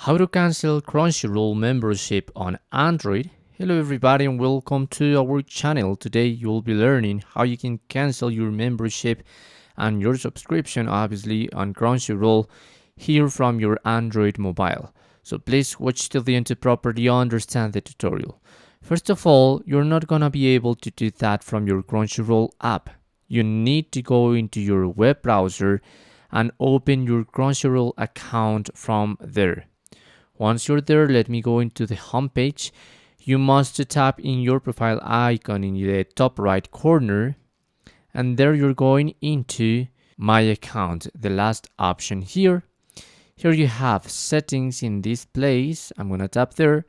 How to cancel Crunchyroll membership on Android. Hello everybody and welcome to our channel. Today you will be learning how you can cancel your membership and your subscription obviously on Crunchyroll here from your Android mobile. So please watch till the end to properly understand the tutorial. First of all, you're not gonna be able to do that from your Crunchyroll app. You need to go into your web browser and open your Crunchyroll account from there. Once you're there, let me go into the home page. You must tap in your profile icon in the top right corner, and there you're going into my account, the last option here. Here you have settings in this place. I'm gonna tap there,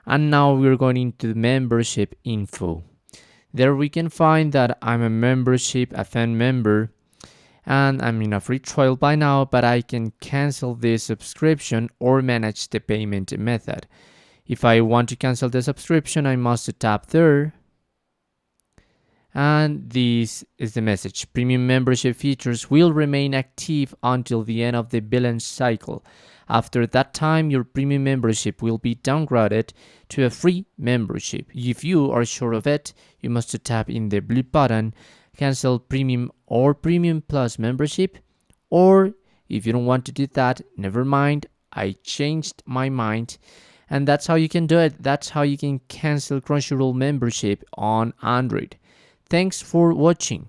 and now we're going into membership info. There we can find that I'm a fan member, and I'm in a free trial by now, but I can cancel the subscription or manage the payment method. If I want to cancel the subscription, I must tap there. And this is the message. Premium membership features will remain active until the end of the billing cycle. After that time, your premium membership will be downgraded to a free membership. If you are sure of it, you must tap in the blue button, cancel premium or premium plus membership. Or if you don't want to do that, never mind, I changed my mind. And that's how you can do it. That's how you can cancel Crunchyroll membership on Android. Thanks for watching.